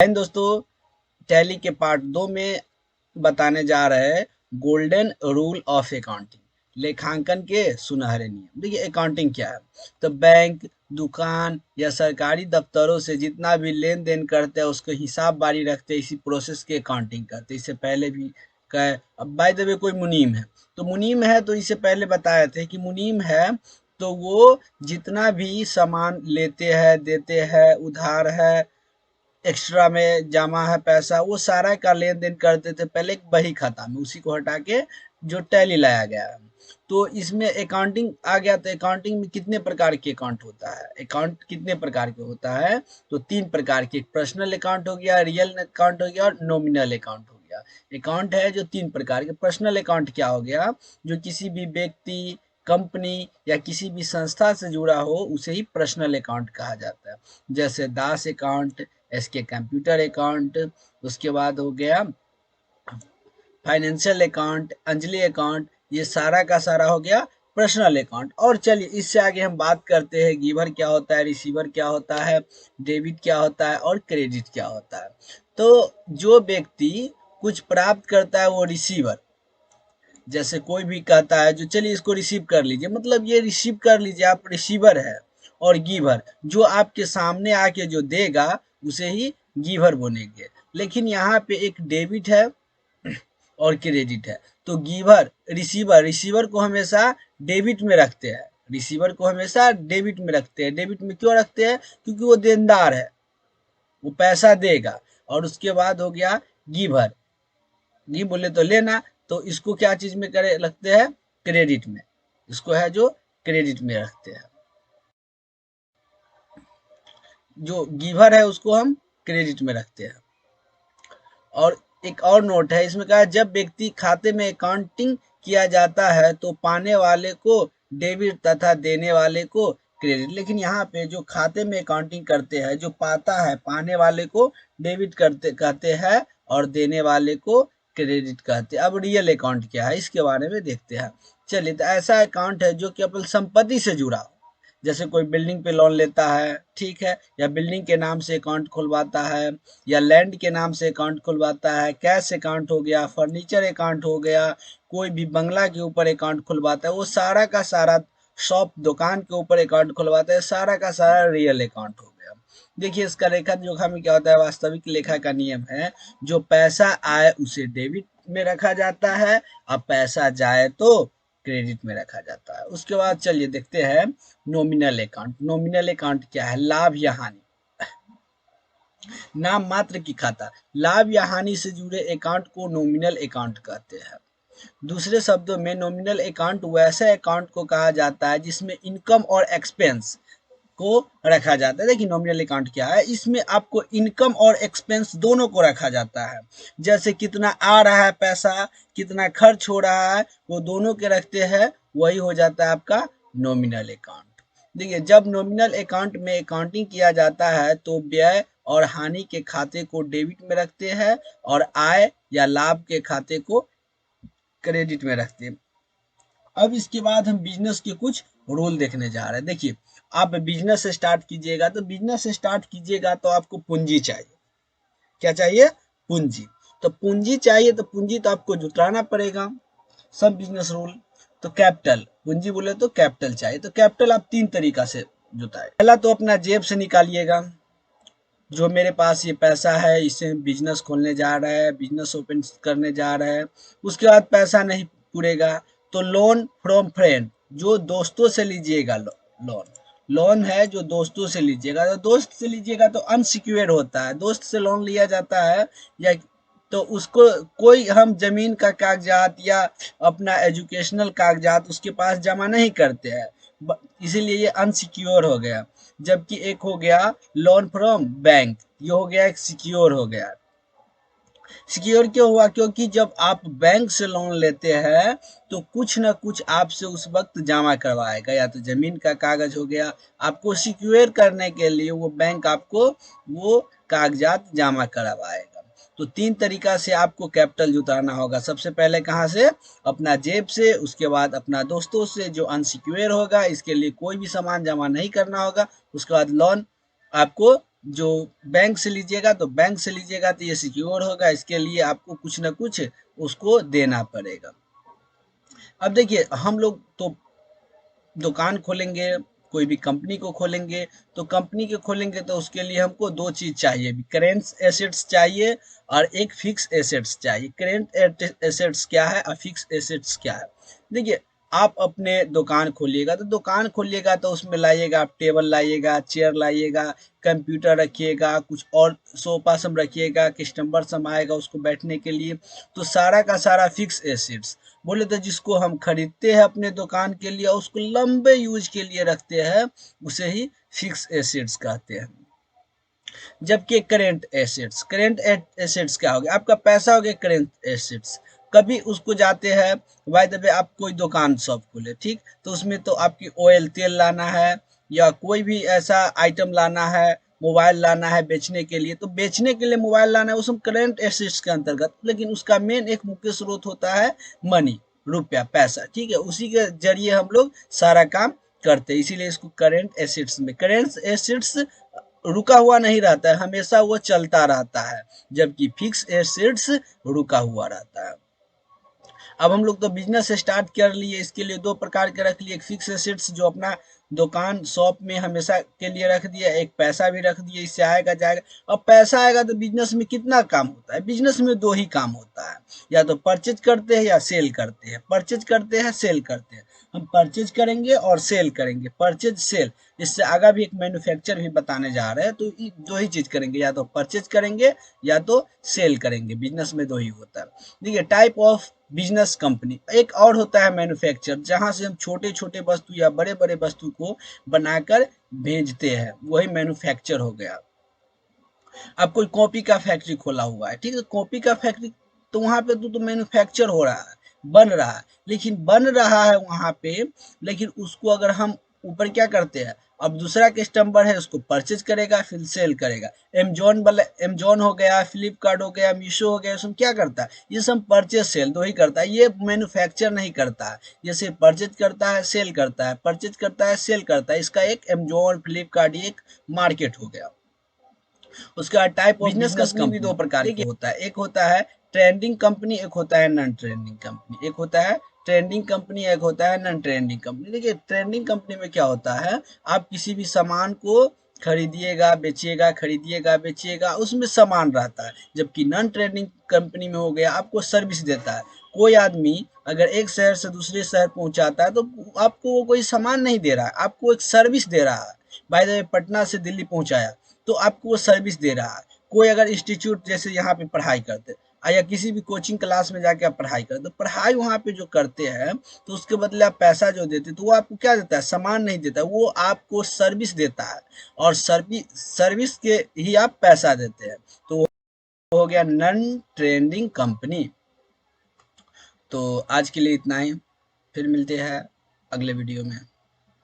दोस्तों, टैली के पार्ट 2 में बताने जा रहे हैं गोल्डन रूल ऑफ अकाउंटिंग, लेखांकन के सुनहरे नियम। देखिए अकाउंटिंग क्या है। तो बैंक, दुकान या सरकारी दफ्तरों से जितना भी लेन देन करते हैं उसको हिसाब बारी रखते हैं, इसी प्रोसेस की अकाउंटिंग करते हैं। इससे पहले भी कहे, अब बाय द वे कोई मुनीम है तो मुनीम है तो इससे पहले बताए थे कि मुनीम है तो वो जितना भी सामान लेते हैं, देते हैं, उधार है, एक्स्ट्रा में जमा है पैसा, वो सारा का लेन देन करते थे पहले एक बही खाता में। उसी को हटा के जो टैली लाया गया है, तो इसमें अकाउंटिंग आ गया। तो अकाउंटिंग में कितने प्रकार के अकाउंट होता है, अकाउंट कितने प्रकार के होता है? तो 3 प्रकार के। पर्सनल अकाउंट हो गया, रियल अकाउंट हो गया और नॉमिनल अकाउंट हो गया। अकाउंट है जो 3 प्रकार के। पर्सनल अकाउंट क्या हो गया? जो किसी भी व्यक्ति, कंपनी या किसी भी संस्था से जुड़ा हो उसे ही पर्सनल अकाउंट कहा जाता है। जैसे दास अकाउंट, एसके कंप्यूटर अकाउंट, उसके बाद हो गया फाइनेंशियल अकाउंट, अंजलि अकाउंट, ये सारा का सारा हो गया पर्सनल अकाउंट। और चलिए इससे आगे हम बात करते हैं गिवर क्या होता है, रिसीवर क्या होता है, डेबिट क्या होता है और क्रेडिट क्या होता है। तो जो व्यक्ति कुछ प्राप्त करता है वो रिसीवर। जैसे कोई भी कहता है जो चलिए इसको रिसीव कर लीजिए, मतलब ये रिसीव कर लीजिए, आप रिसीवर है। और गिवर जो आपके सामने आके जो देगा उसे ही गिवर बोलेंगे। लेकिन यहाँ पे एक डेबिट है और क्रेडिट है। तो गिवर, रिसीवर, रिसीवर को हमेशा डेबिट में रखते हैं। रिसीवर को हमेशा डेबिट में रखते हैं। डेबिट में क्यों रखते हैं? क्योंकि वो देनदार है, वो पैसा देगा। और उसके बाद हो गया गिवर, गी बोले तो लेना। तो इसको क्या चीज में करे रखते हैं? क्रेडिट में। इसको है जो क्रेडिट में रखते हैं। जो गिवर है उसको हम क्रेडिट में रखते हैं। और एक और नोट है, इसमें कहा जब व्यक्ति खाते में अकाउंटिंग किया जाता है तो पाने वाले को डेबिट तथा देने वाले को क्रेडिट। लेकिन यहाँ पे जो खाते में अकाउंटिंग करते हैं, जो पाता है, पाने वाले को डेबिट करते कहते हैं और देने वाले को क्रेडिट कहते हैं। अब रियल अकाउंट क्या है इसके बारे में देखते हैं। चलिए, तो ऐसा अकाउंट है जो कि अपनी संपत्ति से जुड़ा हो। जैसे कोई बिल्डिंग पे लोन लेता है, ठीक है, या बिल्डिंग के नाम से अकाउंट खुलवाता है, या लैंड के नाम से अकाउंट खुलवाता है, कैश अकाउंट हो गया, फर्नीचर अकाउंट हो गया, कोई भी बंगला के ऊपर अकाउंट खुलवाता है, वो सारा का सारा, शॉप दुकान के ऊपर अकाउंट खुलवाता है, सारा का सारा रियल अकाउंट हो गया। देखिए इसका लेखा जोखा में क्या होता है, वास्तविक लेखा का नियम है जो पैसा आए उसे डेबिट में रखा जाता है, अब पैसा जाए तो क्रेडिट में रखा जाता है। उसके बाद चलिए देखते हैं नॉमिनल अकाउंट। नॉमिनल अकाउंट क्या है? लाभ या हानि, नाम मात्र की खाता। लाभ या हानि से जुड़े अकाउंट को नॉमिनल अकाउंट कहते हैं। दूसरे शब्दों में नॉमिनल अकाउंट वैसे अकाउंट को कहा जाता है जिसमें इनकम और एक्सपेंस को रखा जाता है। देखिए नॉमिनल अकाउंट क्या है, इसमें आपको इनकम और एक्सपेंस दोनों को रखा जाता है। जैसे कितना आ रहा है पैसा, कितना खर्च हो रहा है, वो दोनों के रखते हैं, वही हो जाता है आपका नॉमिनल अकाउंट। देखिए जब नॉमिनल अकाउंट में अकाउंटिंग किया जाता है तो व्यय और हानि के खाते को डेबिट में रखते हैं और आय या लाभ के खाते को क्रेडिट में रखते हैं। अब इसके बाद हम बिजनेस के कुछ रूल देखने जा रहे हैं। देखिए आप बिजनेस स्टार्ट कीजिएगा, तो बिजनेस स्टार्ट कीजिएगा तो आपको पूंजी चाहिए। क्या चाहिए? पूंजी। तो पूंजी चाहिए तो पूंजी तो आपको जुटाना पड़ेगा। सब बिजनेस रूल। तो कैपिटल, पूंजी बोले तो कैपिटल चाहिए। तो कैपिटल आप 3 तरीका से जुटाए। पहला तो अपना जेब से निकालिएगा, जो मेरे पास ये पैसा है इससे बिजनेस खोलने जा रहा है, बिजनेस ओपन करने जा रहा है। उसके बाद पैसा नहीं पूरेगा तो लोन फ्रॉम फ्रेंड, जो दोस्तों से लीजिएगा लोन। लोन है जो दोस्तों से लीजिएगा, तो दोस्त से लीजिएगा तो अनसिक्योर्ड होता है। दोस्त से लोन लिया जाता है या तो उसको कोई हम जमीन का कागजात या अपना एजुकेशनल कागजात उसके पास जमा नहीं करते हैं, इसीलिए ये अनसिक्योर हो गया। जबकि एक हो गया लोन फ्रॉम बैंक, ये हो गया एक सिक्योर हो गया। सिक्योर क्यों हुआ? क्योंकि जब आप बैंक से लोन लेते हैं तो कुछ ना कुछ आपसे उस वक्त जमा करवाएगा, या तो जमीन का कागज हो गया, आपको सिक्योर करने के लिए वो बैंक आपको वो कागजात जमा करवाएगा। तो 3 तरीका से आपको कैपिटल जुटाना होगा। सबसे पहले कहाँ से? अपना जेब से, उसके बाद अपना दोस्तों से जो अनसिक्योर होगा, इसके लिए कोई भी सामान जमा नहीं करना होगा। उसके बाद लोन आपको जो बैंक से लीजिएगा तो बैंक से लीजिएगा तो ये सिक्योर होगा, इसके लिए आपको कुछ ना कुछ उसको देना पड़ेगा। अब देखिए हम लोग तो दुकान खोलेंगे, कोई भी कंपनी को खोलेंगे, तो कंपनी के खोलेंगे तो उसके लिए हमको दो चीज चाहिए, करेंट एसेट्स चाहिए और एक फिक्स एसेट्स चाहिए। करेंट एसेट्स क्या है और फिक्स एसेट्स क्या है? देखिए आप अपने दुकान खोलिएगा तो उसमें लाइएगा, आप टेबल लाइएगा, चेयर लाइएगा, कंप्यूटर रखिएगा, कुछ और सोफा सब रखिएगा, कस्टमर सब आएगा उसको बैठने के लिए, तो सारा का सारा फिक्स एसेट्स। बोले तो जिसको हम खरीदते हैं अपने दुकान के लिए और उसको लंबे यूज के लिए रखते हैं, उसे ही फिक्स एसेट्स कहते हैं। जबकि करेंट एसेट्स क्या हो गया? आपका पैसा हो गया करेंट एसेट्स। कभी उसको जाते हैं, बाय द वे आप कोई दुकान शॉप खोले, ठीक, तो उसमें तो आपकी ऑयल तेल लाना है या कोई भी ऐसा आइटम लाना है, मोबाइल लाना है बेचने के लिए, तो बेचने के लिए मोबाइल लाना है, वो सब करेंट एसेट्स के अंतर्गत, लेकिन उसका मेन एक मुख्य स्रोत होता है मनी, रुपया, पैसा, ठीक है, उसी के जरिए हम लोग सारा काम करते हैं, इसीलिए इसको करेंट एसेट्स में, करेंट एसेट्स रुका हुआ नहीं रहता है, हमेशा वो चलता रहता है, जबकि फिक्स एसेट्स रुका हुआ रहता है। अब हम लोग तो बिजनेस स्टार्ट कर लिए, इसके लिए दो प्रकार के रख लिए, एक फिक्स एसेट्स जो अपना दुकान शॉप में हमेशा के लिए रख दिया, एक पैसा भी रख दिया, इससे आएगा जाएगा। अब पैसा आएगा तो बिजनेस में कितना काम होता है? बिजनेस में दो ही काम होता है, या तो परचेज करते हैं या सेल करते हैं, परचेज करते हैं सेल करते हैं। हम परचेज करेंगे और सेल करेंगे, परचेज सेल, इससे आगे भी एक मैन्युफैक्चर भी बताने जा रहे हैं, तो दो ही चीज करेंगे, या तो परचेज करेंगे या तो सेल करेंगे, बिजनेस में दो ही होता है। देखिए टाइप ऑफ बिजनेस कंपनी, एक और होता है मैन्युफैक्चर, जहां से हम छोटे छोटे वस्तु या बड़े बड़े वस्तु को बनाकर भेजते हैं, वही मैन्युफैक्चर हो गया। अब कोई कॉपी का फैक्ट्री खोला हुआ है, ठीक है, कॉपी का फैक्ट्री, तो वहां पे तो मैन्युफैक्चर हो रहा है, बन रहा है, लेकिन बन रहा है वहां पे, लेकिन उसको अगर हम ऊपर क्या करते हैं, अब दूसरा कस्टमर है उसको परचेज करेगा फिर सेल करेगा। एमेजॉन वाला, एमेजॉन हो गया, फ्लिपकार्ट हो गया, मीशो हो गया, सब क्या करता है? ये सब परचेज सेल दो ही करता है, ये मैन्युफैक्चर नहीं करता है, ये सिर्फ परचेज करता है सेल करता है, परचेज करता है सेल करता है, इसका एक एमेजॉन फ्लिपकार्ट एक मार्केट हो गया। उसका टाइप ऑफ बिजनेस कंपनी भी दो प्रकार के होता है, एक होता है ट्रेंडिंग कंपनी, एक होता है नॉन ट्रेंडिंग कंपनी, एक होता है ट्रेंडिंग कंपनी, एक होता है नॉन ट्रेंडिंग कंपनी। देखिए ट्रेंडिंग कंपनी में क्या होता है, आप किसी भी सामान को खरीदिएगा बेचिएगा, खरीदिएगा बेचिएगा, उसमें सामान रहता है। जबकि नॉन ट्रेंडिंग कंपनी में हो गया आपको सर्विस देता है। कोई आदमी अगर एक शहर से दूसरे शहर पहुंचाता है तो आपको वो कोई सामान नहीं दे रहा है, आपको एक सर्विस दे रहा है। बाय द वे पटना से दिल्ली पहुंचाया तो आपको वो सर्विस दे रहा है। कोई अगर इंस्टीट्यूट जैसे यहाँ पे पढ़ाई करते या किसी भी कोचिंग क्लास में जाके आप पढ़ाई करते, तो पढ़ाई वहाँ पे जो करते हैं तो उसके बदले आप पैसा जो देते, तो वो आपको क्या देता है? सामान नहीं देता, वो आपको सर्विस देता है, और सर्विस के ही आप पैसा देते हैं, तो वो हो गया नॉन ट्रेंडिंग कंपनी। तो आज के लिए इतना ही, फिर मिलते हैं अगले वीडियो में।